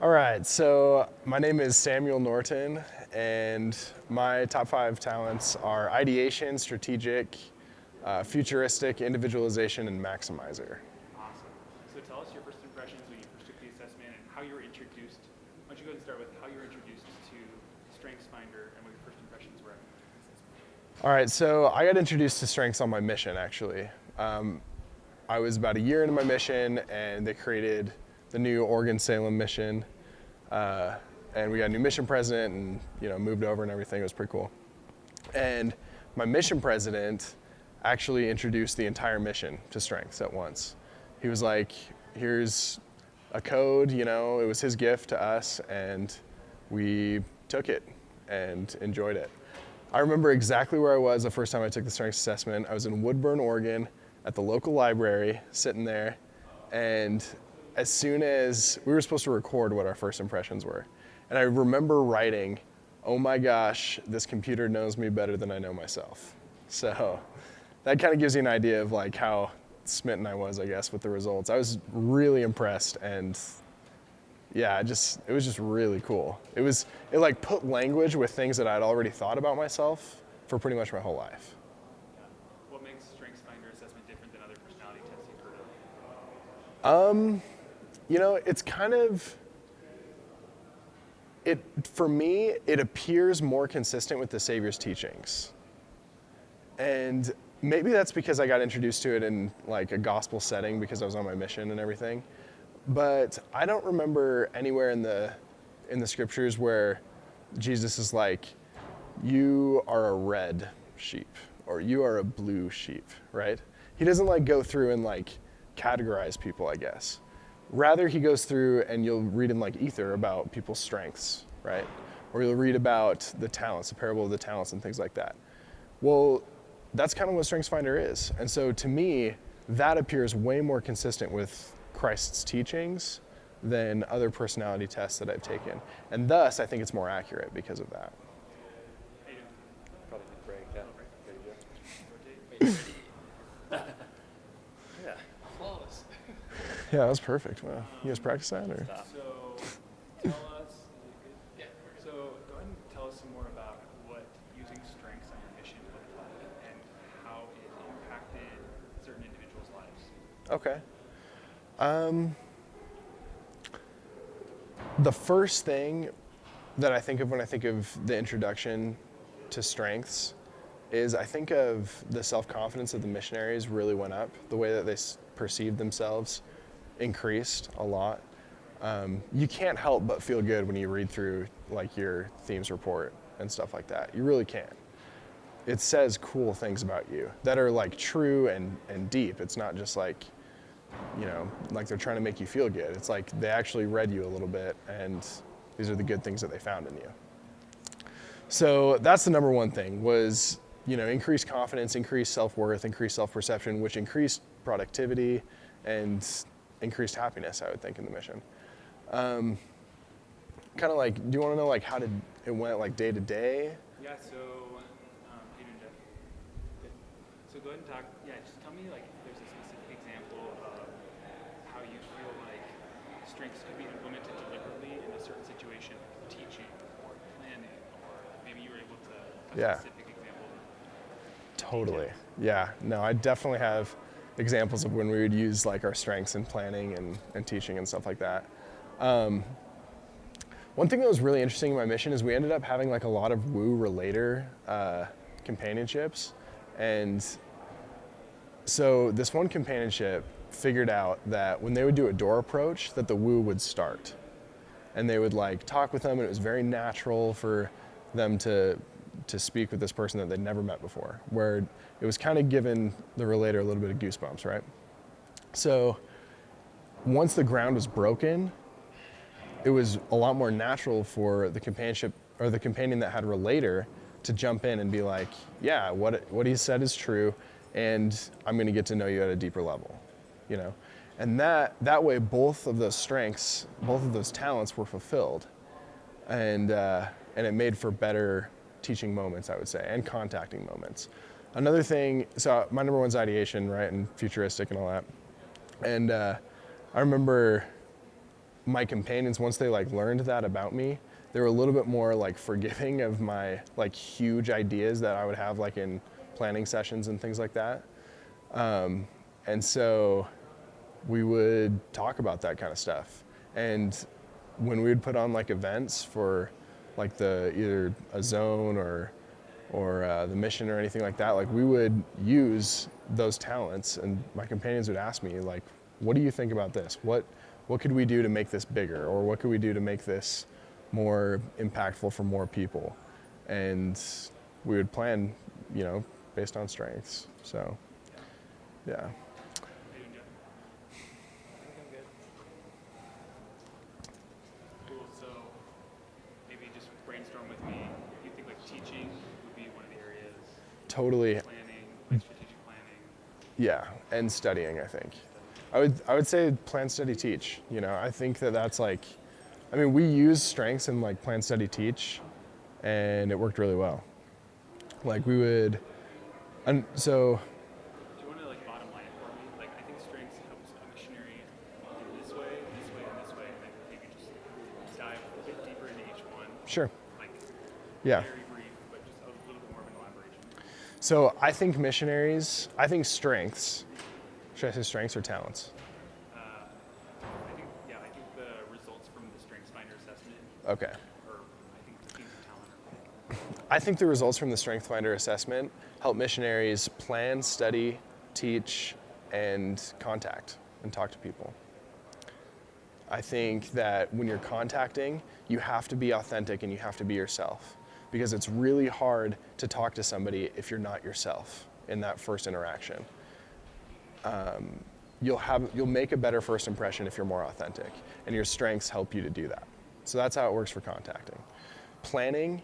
All right, so my name is Samuel Norton, and my top 5 talents are ideation, strategic, futuristic, individualization, and maximizer. Awesome. So tell us your first impressions when you first took the assessment and how you were introduced. Why don't you go ahead and start with how you were introduced to StrengthsFinder and what your first impressions were? All right, so I got introduced to strengths on my mission, actually. I was about a year into my mission, and they created the new Oregon-Salem mission, and we got a new mission president, and moved over and everything. It was pretty cool. And my mission president actually introduced the entire mission to strengths at once. He was like, "Here's a code," it was his gift to us, and we took it and enjoyed it. I remember exactly where I was the first time I took the strengths assessment. I was in Woodburn, Oregon, at the local library, sitting there, and as soon as we were supposed to record what our first impressions were, and I remember writing, "Oh my gosh, this computer knows me better than I know myself." So that kind of gives you an idea of like how smitten I was, I guess, with the results. I was really impressed, and yeah, it was just really cool. It like put language with things that I'd already thought about myself for pretty much my whole life. Yeah. What makes StrengthsFinder assessment different than other personality tests you've heard of? It's kind of, for me, it appears more consistent with the Savior's teachings. And maybe that's because I got introduced to it in like a gospel setting because I was on my mission and everything. But I don't remember anywhere in the scriptures where Jesus is like, "You are a red sheep," or "You are a blue sheep," right? He doesn't like go through and like categorize people, I guess. Rather, he goes through, and you'll read in like Ether about people's strengths, right? Or you'll read about the talents, the parable of the talents and things like that. Well, that's kind of what StrengthsFinder is. And so to me, that appears way more consistent with Christ's teachings than other personality tests that I've taken. And thus, I think it's more accurate because of that. Probably need break. Yeah. Yeah, flawless. Yeah, that was perfect. Wow. You guys practice that? Or? So tell us, so go ahead and tell us some more about what using strengths on your mission looked like and how it impacted certain individuals' lives. Okay. The first thing that I think of when I think of the introduction to strengths is I think of the self-confidence of the missionaries really went up. The way that they perceived themselves increased a lot. You can't help but feel good when you read through like your themes report and stuff like that. You really can. It says cool things about you that are like true and deep. It's not just like, like they're trying to make you feel good. It's like they actually read you a little bit, and these are the good things that they found in you. So that's the number one thing was, increased confidence, increased self-worth, increased self-perception, which increased productivity and increased happiness, I would think, in the mission. Kind of like, do you want to know like how did it went like day to day? Yeah, so, hey, Jeff. Good. So go ahead and talk, just tell me like if there's a specific example of how you feel like strengths could be implemented deliberately in a certain situation, teaching or planning, or maybe you were able to a specific example. Totally. Yeah, no, I definitely have examples of when we would use like our strengths in planning and teaching and stuff like that. One thing that was really interesting in my mission is we ended up having like a lot of woo relater companionships. And so this one companionship figured out that when they would do a door approach, that the woo would start. And they would like talk with them, and it was very natural for them to speak with this person that they'd never met before, where it was kind of giving the relator a little bit of goosebumps, right? So once the ground was broken, it was a lot more natural for the companionship or the companion that had a relator to jump in and be like, yeah, what he said is true, and I'm going to get to know you at a deeper level, And that way, both of those strengths, both of those talents were fulfilled, and it made for better teaching moments, I would say, and contacting moments. Another thing, so my number one's ideation, right, and futuristic and all that. And I remember my companions, once they like learned that about me, they were a little bit more like forgiving of my like huge ideas that I would have like in planning sessions and things like that. And so we would talk about that kind of stuff. And when we would put on like events for like the either a zone or the mission or anything like that, like we would use those talents, and my companions would ask me like, what do you think about this? What could we do to make this bigger, or what could we do to make this more impactful for more people? And we would plan, you know, based on strengths. So yeah. How you doing, Jeff? I think I'm good. Cool. So maybe just brainstorm with me. You think like teaching would be one of the areas, Totally. planning, like strategic planning. Yeah, and studying, I think. I would say plan, study, teach. You know, I think that that's like, I mean, we use strengths in like plan, study, teach, and it worked really well. Like we would, and so Do you want to like bottom line it for me? Like I think strengths helps a missionary in this way, and this way, and then maybe just dive a bit deeper into each one. sure, Like yeah. very brief, but just a little bit more of an elaboration. So I think missionaries, I think strengths. Should I say strengths or talents? I think the results from the Strengths Finder assessment, Okay. or I think the teams of talent. I think the results from the Strength Finder assessment help missionaries plan, study, teach, and contact and talk to people. I think that when you're contacting, you have to be authentic and you have to be yourself, because it's really hard to talk to somebody if you're not yourself in that first interaction. You'll make a better first impression if you're more authentic, and your strengths help you to do that. So that's how it works for contacting. Planning,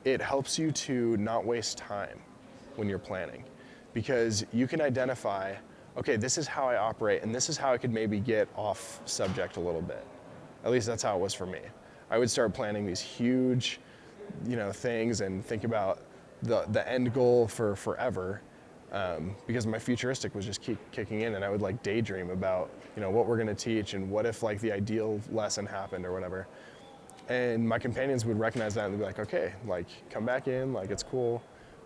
it helps you to not waste time when you're planning, because you can identify, okay, this is how I operate, and this is how I could maybe get off subject a little bit. At least that's how it was for me. I would start planning these huge, you know, things and think about the end goal for forever, because my futuristic was just keep kicking in, and I would like daydream about, you know, what we're gonna teach and what if like the ideal lesson happened or whatever. And my companions would recognize that and they'd be like, okay, like come back in, like it's cool.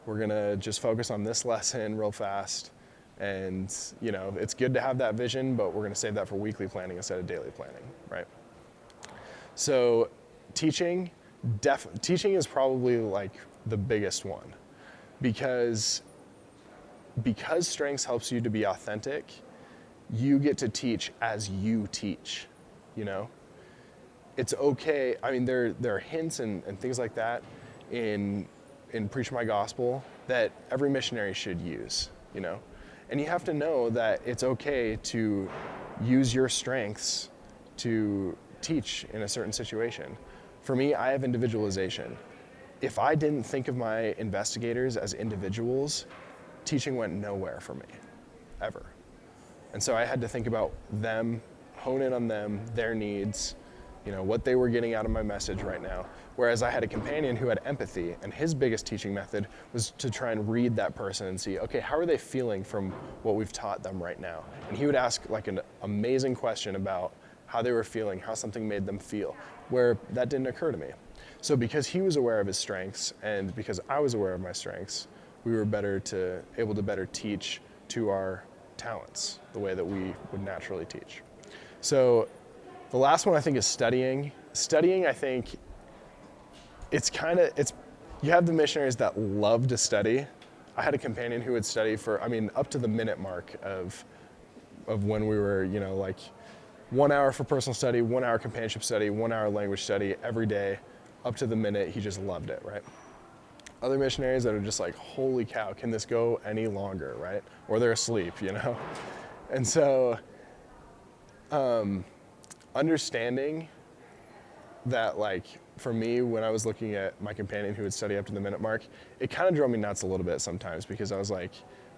We're gonna just focus on this lesson real fast. And you know, it's good to have that vision, but we're gonna save that for weekly planning instead of daily planning, right? So teaching is probably like the biggest one, because strengths helps you to be authentic. You get to teach as you teach, you know? It's okay. I mean, there are hints and things like that in Preach My Gospel that every missionary should use, you know? And you have to know that it's okay to use your strengths to teach in a certain situation. For me, I have individualization. If I didn't think of my investigators as individuals, teaching went nowhere for me, ever. And so I had to think about them, hone in on them, their needs, you know, what they were getting out of my message right now. Whereas I had a companion who had empathy, and his biggest teaching method was to try and read that person and see, okay, how are they feeling from what we've taught them right now? And he would ask like an amazing question about how they were feeling, how something made them feel, where that didn't occur to me. So because he was aware of his strengths and because I was aware of my strengths, we were able to better teach to our talents the way that we would naturally teach. So the last one I think is studying. Studying, I think, you have the missionaries that love to study. I had a companion who would study for, up to the minute mark of when we were, you know, like 1 hour for personal study, 1 hour companionship study, 1 hour language study every day, up to the minute. He just loved it, right? Other missionaries that are just like, holy cow, can this go any longer, right? Or they're asleep, you know? And so, understanding that, like, for me, when I was looking at my companion who would study up to the minute mark, it kind of drove me nuts a little bit sometimes, because I was like,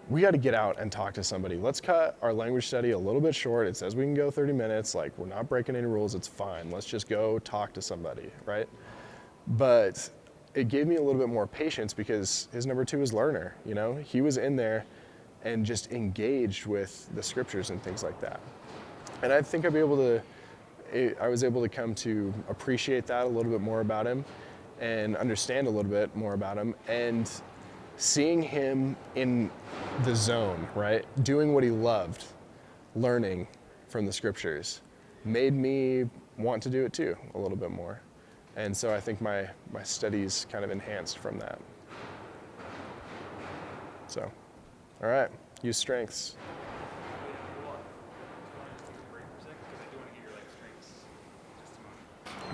we got to get out and talk to somebody. Let's cut our language study a little bit short. It says we can go 30 minutes. Like, we're not breaking any rules. It's fine. Let's just go talk to somebody, right? But it gave me a little bit more patience, because his number two is learner, you know? He was in there and just engaged with the scriptures and things like that. And I think I'd be able to I was able to come to appreciate that a little bit more about him and understand a little bit more about him. And seeing him in the zone, right? Doing what he loved, learning from the scriptures, made me want to do it too a little bit more. And so I think my studies kind of enhanced from that. So, all right, use strengths.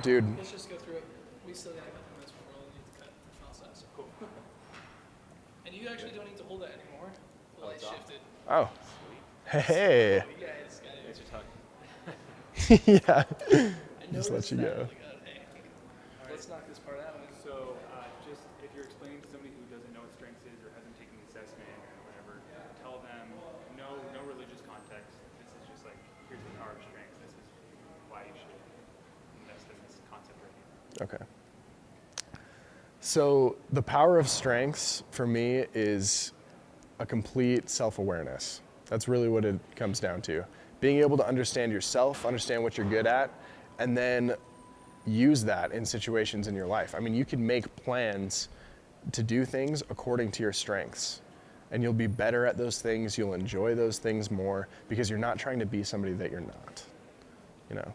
Dude, Let's just go through it. We still got a couple minutes before we'll need to cut the process. Cool. And you actually don't need to hold that anymore. The light shifted. oh, hey, You guys got it. yeah, I just let noticed you that. go. Like, hey, let's knock this part out. So just if you're explaining to somebody who doesn't know what strengths is or hasn't taken the assessment or whatever, tell them no religious context. This is just like, here's the power of strengths. This is why you should invest in this concept right here. Okay. So the power of strengths for me is a complete self-awareness. That's really what it comes down to. Being able to understand yourself, understand what you're good at, and then use that in situations in your life. I mean, you can make plans to do things according to your strengths, and you'll be better at those things. You'll enjoy those things more because you're not trying to be somebody that you're not, you know?